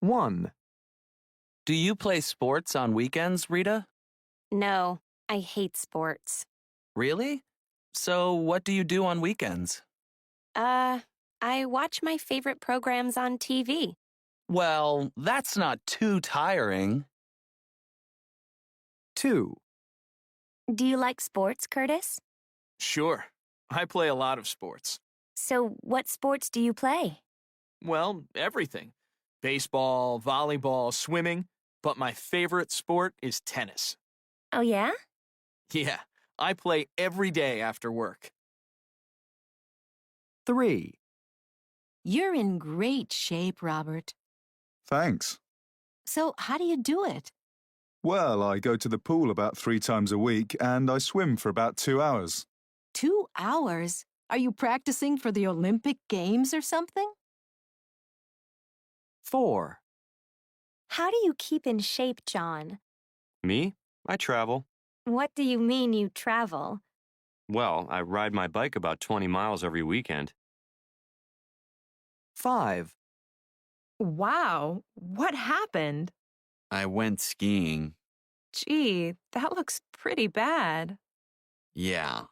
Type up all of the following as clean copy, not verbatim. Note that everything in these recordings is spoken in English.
1, Do you play sports on weekends, Rita? No, I hate sports. Really? So what do you do on weekends? I watch my favorite programs on TV. Well, that's not too tiring. 2, Do you like sports, Curtis? Sure. I play a lot of sports. So, what sports do you play? Well, everything. Baseball, volleyball, swimming. But my favorite sport is tennis. Oh, yeah? Yeah, I play every day after work. 3, You're in great shape, Robert. Thanks. So, how do you do it? Well, I go to the pool about 3 times a week and I swim for about 2 hours. 2 hours? Are you practicing for the Olympic Games or something? 4, How do you keep in shape, John? Me? I travel. What do you mean you travel? Well, I ride my bike about 20 miles every weekend. 5, Wow, what happened? I went skiing. Gee, that looks pretty bad. Yeah.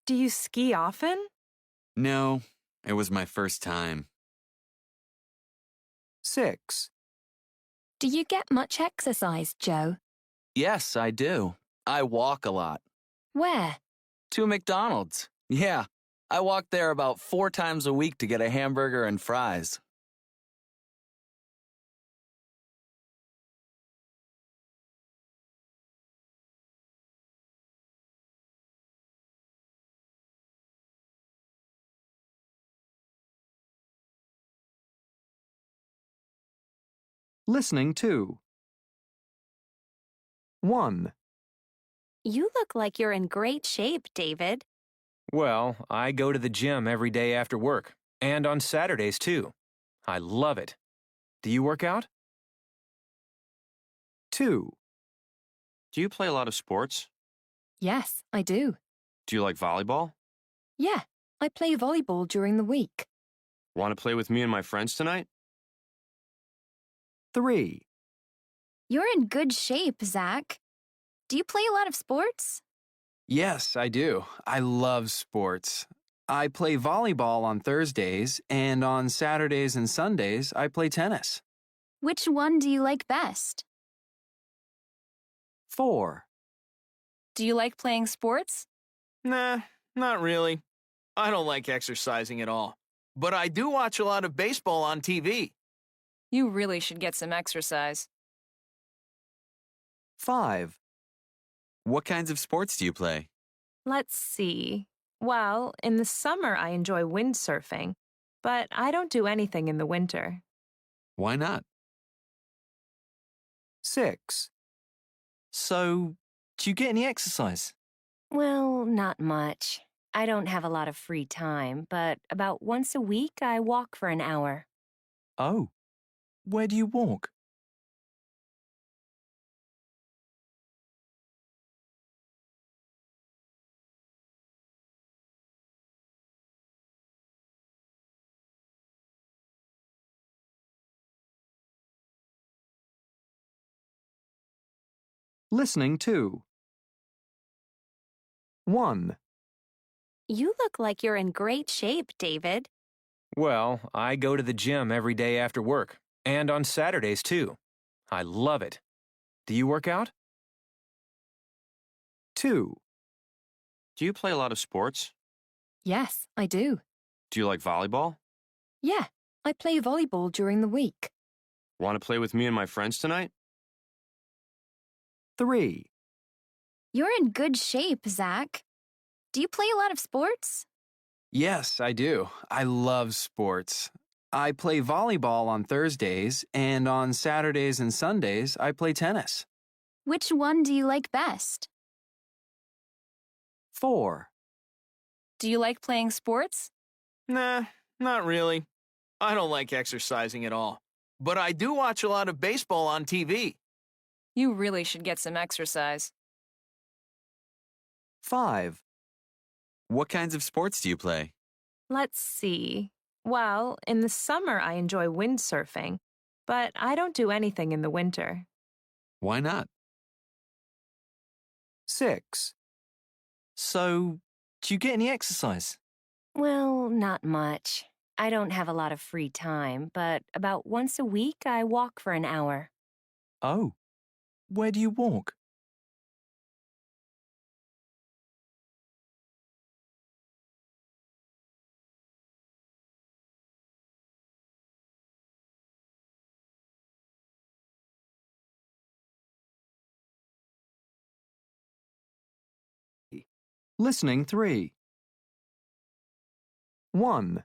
Do you ski often? No, it was my first time. 6, Do you get much exercise, Joe? Yes, I do. I walk a lot. Where? To McDonald's. Yeah, I walk there about 4 times a week to get a hamburger and fries. Listening to 1, You look like you're in great shape, David. Well, I go to the gym every day after work, and on Saturdays too. I love it. Do you work out? 2, Do you play a lot of sports? Yes, I do. Do you like volleyball? Yeah, I play volleyball during the week. Want to play with me and my friends tonight? 3, You're in good shape, Zach. Do you play a lot of sports? Yes, I do. I love sports. I play volleyball on Thursdays, and on Saturdays and Sundays, I play tennis. Which one do you like best? 4, Do you like playing sports? Nah, not really. I don't like exercising at all. But I do watch a lot of baseball on TV. You really should get some exercise. 5, What kinds of sports do you play? Let's see. Well, in the summer I enjoy windsurfing, but I don't do anything in the winter. Why not? 6, So, do you get any exercise? Well, not much. I don't have a lot of free time, but about once a week I walk for an hour. Oh, where do you walk? Listening to 1, You look like you're in great shape, David. Well, I go to the gym every day after work, and on Saturdays too. I love it. Do you work out? 2, Do you play a lot of sports? Yes, I do. Do you like volleyball? Yeah, I play volleyball during the week. Want to play with me and my friends tonight? 3, You're in good shape, Zach. Do you play a lot of sports? Yes, I do. I love sports. I play volleyball on Thursdays, and on Saturdays and Sundays, I play tennis. Which one do you like best? 4, Do you like playing sports? Nah, not really. I don't like exercising at all. But I do watch a lot of baseball on TV. You really should get some exercise. 5, What kinds of sports do you play? Let's see. Well, in the summer I enjoy windsurfing, but I don't do anything in the winter. Why not? 6. So, do you get any exercise? Well, not much. I don't have a lot of free time, but about once a week I walk for an hour. Oh, where do you walk? Listening 3. 1.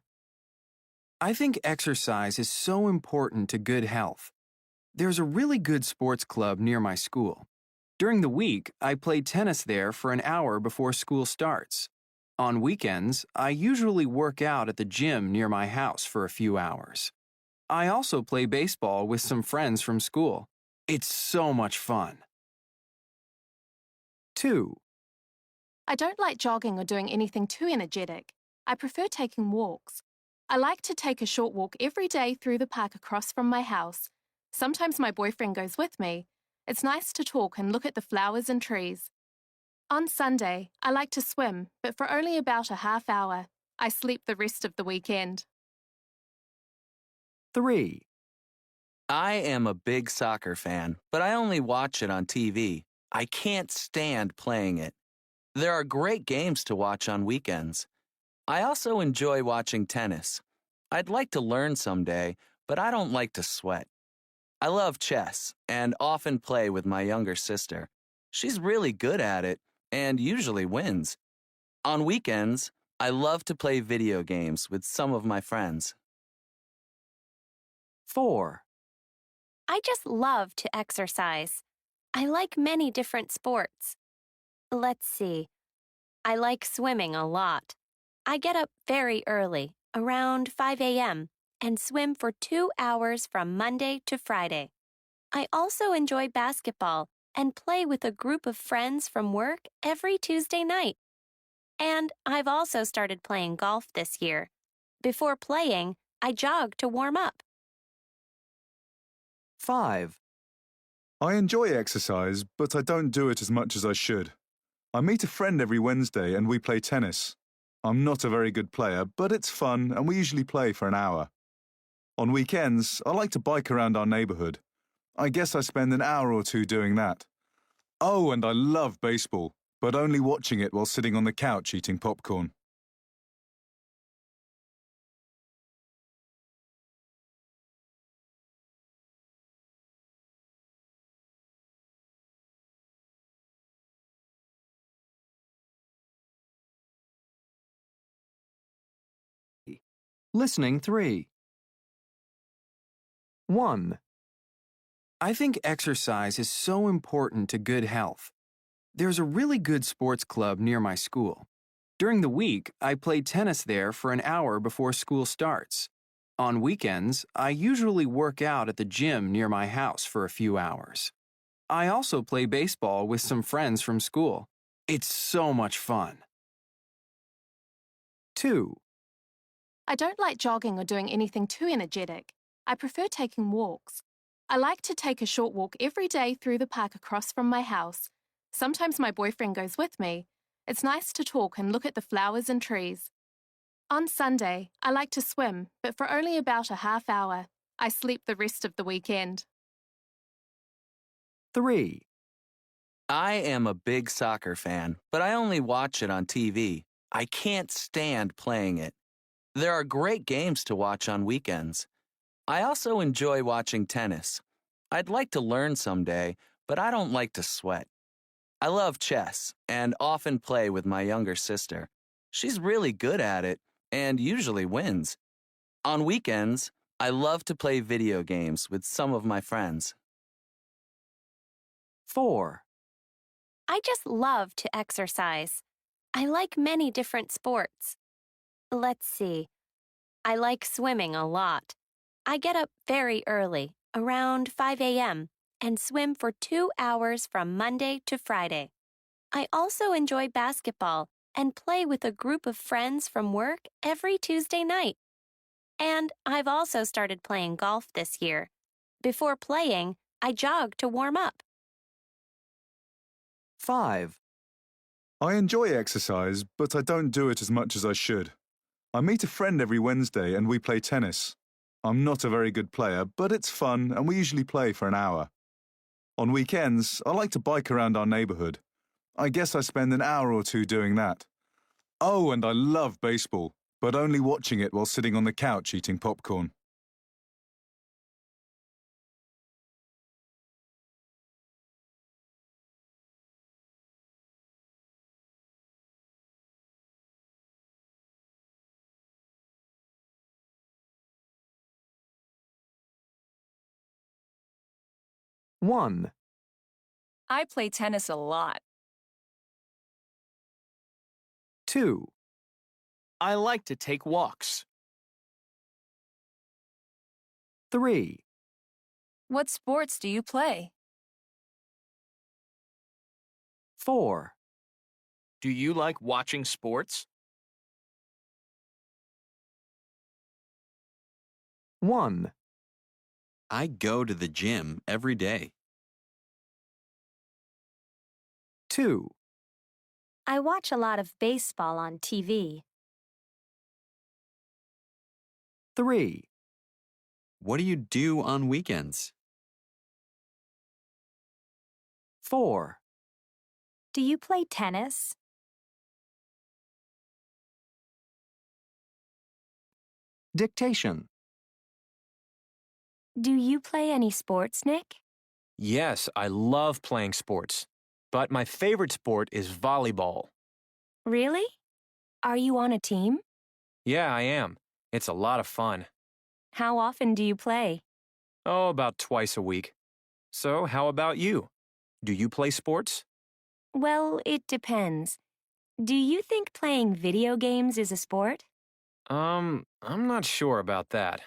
I think exercise is so important to good health. There's a really good sports club near my school. During the week, I play tennis there for an hour before school starts. On weekends, I usually work out at the gym near my house for a few hours. I also play baseball with some friends from school. It's so much fun. 2. I don't like jogging or doing anything too energetic. I prefer taking walks. I like to take a short walk every day through the park across from my house. Sometimes my boyfriend goes with me. It's nice to talk and look at the flowers and trees. On Sunday, I like to swim, but for only about a half hour. I sleep the rest of the weekend. 3. I am a big soccer fan, but I only watch it on TV. I can't stand playing it. There are great games to watch on weekends. I also enjoy watching tennis. I'd like to learn someday, but I don't like to sweat. I love chess and often play with my younger sister. She's really good at it and usually wins. On weekends, I love to play video games with some of my friends. 4. I just love to exercise. I like many different sports. Let's see. I like swimming a lot. I get up very early, around 5 a.m., and swim for 2 hours from Monday to Friday. I also enjoy basketball and play with a group of friends from work every Tuesday night. And I've also started playing golf this year. Before playing, I jog to warm up. 5. I enjoy exercise, but I don't do it as much as I should. I meet a friend every Wednesday and we play tennis. I'm not a very good player, but it's fun and we usually play for an hour. On weekends, I like to bike around our neighborhood. I guess I spend an hour or two doing that. Oh, and I love baseball, but only watching it while sitting on the couch eating popcorn. Listening 3. 1. I think exercise is so important to good health. There's a really good sports club near my school. During the week, I play tennis there for an hour before school starts. On weekends, I usually work out at the gym near my house for a few hours. I also play baseball with some friends from school. It's so much fun. 2. I don't like jogging or doing anything too energetic. I prefer taking walks. I like to take a short walk every day through the park across from my house. Sometimes my boyfriend goes with me. It's nice to talk and look at the flowers and trees. On Sunday, I like to swim, but for only about a half hour. I sleep the rest of the weekend. 3. I am a big soccer fan, but I only watch it on TV. I can't stand playing it. There are great games to watch on weekends. I also enjoy watching tennis. I'd like to learn someday, but I don't like to sweat. I love chess and often play with my younger sister. She's really good at it and usually wins. On weekends, I love to play video games with some of my friends. 4. I just love to exercise. I like many different sports. Let's see. I like swimming a lot. I get up very early, around 5 a.m., and swim for 2 hours from Monday to Friday. I also enjoy basketball and play with a group of friends from work every Tuesday night. And I've also started playing golf this year. Before playing, I jog to warm up. 5. I enjoy exercise, but I don't do it as much as I should. I meet a friend every Wednesday and we play tennis. I'm not a very good player, but it's fun and we usually play for an hour. On weekends, I like to bike around our neighborhood. I guess I spend an hour or two doing that. Oh, and I love baseball, but only watching it while sitting on the couch eating popcorn. One. I play tennis a lot. 2. I like to take walks. 3. What sports do you play? 4. Do you like watching sports? 1. I go to the gym every day. 2. I watch a lot of baseball on TV. 3. What do you do on weekends? 4. Do you play tennis? Dictation. Do you play any sports, Nick? Yes, I love playing sports. But my favorite sport is volleyball. Really? Are you on a team? Yeah, I am. It's a lot of fun. How often do you play? Oh, about twice a week. So, how about you? Do you play sports? Well, it depends. Do you think playing video games is a sport? I'm not sure about that.